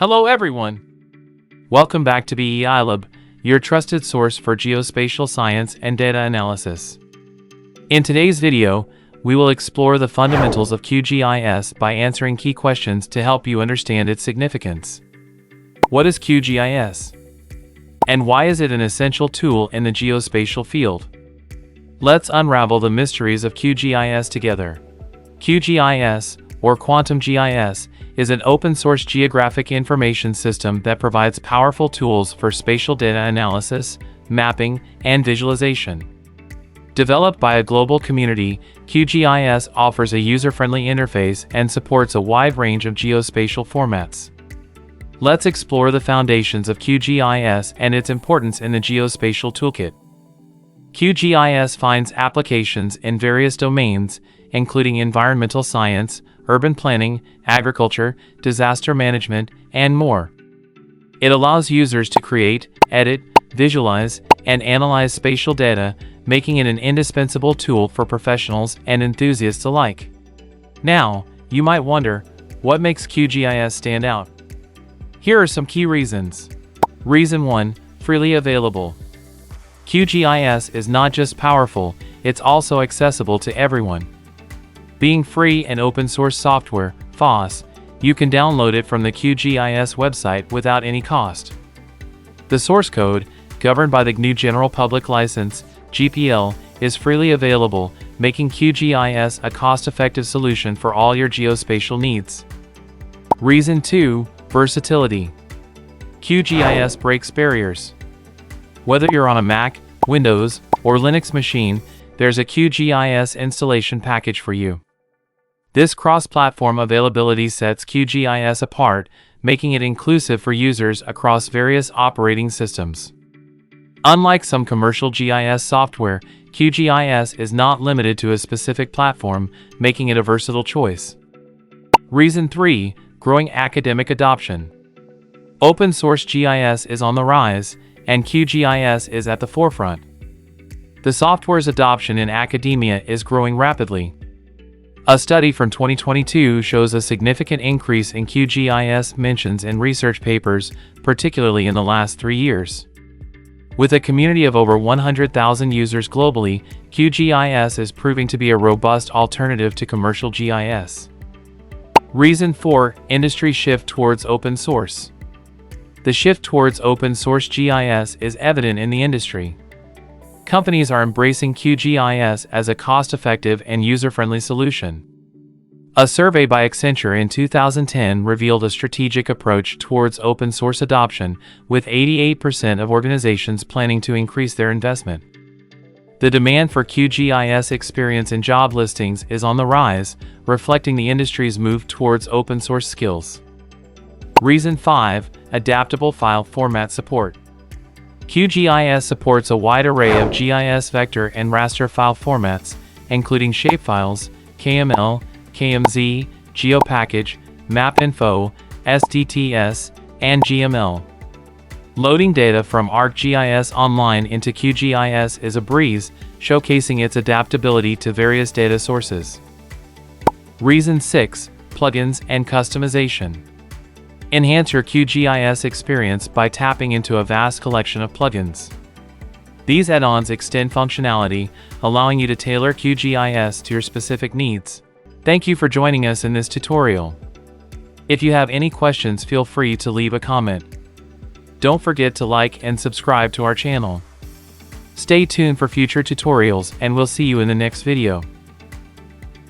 Hello everyone! Welcome back to BEEiLab, your trusted source for geospatial science and data analysis. In today's video, we will explore the fundamentals of QGIS by answering key questions to help you understand its significance. What is QGIS? And why is it an essential tool in the geospatial field? Let's unravel the mysteries of QGIS together. QGIS, or Quantum GIS, is an open-source geographic information system that provides powerful tools for spatial data analysis, mapping, and visualization. Developed by a global community, QGIS offers a user-friendly interface and supports a wide range of geospatial formats. Let's explore the foundations of QGIS and its importance in the geospatial toolkit. QGIS finds applications in various domains, including environmental science, urban planning, agriculture, disaster management, and more. It allows users to create, edit, visualize, and analyze spatial data, making it an indispensable tool for professionals and enthusiasts alike. Now, you might wonder, what makes QGIS stand out? Here are some key reasons. Reason 1, freely available. QGIS is not just powerful, it's also accessible to everyone. Being free and open source software, FOSS, you can download it from the QGIS website without any cost. The source code, governed by the GNU General Public License, GPL, is freely available, making QGIS a cost-effective solution for all your geospatial needs. Reason 2, versatility. QGIS breaks barriers. Whether you're on a Mac, Windows, or Linux machine, there's a QGIS installation package for you. This cross-platform availability sets QGIS apart, making it inclusive for users across various operating systems. Unlike some commercial GIS software, QGIS is not limited to a specific platform, making it a versatile choice. Reason 3, growing academic adoption. Open source GIS is on the rise, and QGIS is at the forefront. The software's adoption in academia is growing rapidly. A study from 2022 shows a significant increase in QGIS mentions in research papers, particularly in the last 3 years. With a community of over 100,000 users globally, QGIS is proving to be a robust alternative to commercial GIS. Reason 4, industry shift towards open source. The shift towards open source GIS is evident in the industry. Companies are embracing QGIS as a cost-effective and user-friendly solution. A survey by Accenture in 2010 revealed a strategic approach towards open source adoption, with 88% of organizations planning to increase their investment. The demand for QGIS experience in job listings is on the rise, reflecting the industry's move towards open source skills. Reason 5, adaptable file format support. QGIS supports a wide array of GIS vector and raster file formats, including shapefiles, KML, KMZ, GeoPackage, MapInfo, SDTS, and GML. Loading data from ArcGIS Online into QGIS is a breeze, showcasing its adaptability to various data sources. Reason 6, plugins and customization. Enhance your QGIS experience by tapping into a vast collection of plugins. These add-ons extend functionality, allowing you to tailor QGIS to your specific needs. Thank you for joining us in this tutorial. If you have any questions, feel free to leave a comment. Don't forget to like and subscribe to our channel. Stay tuned for future tutorials, and we'll see you in the next video.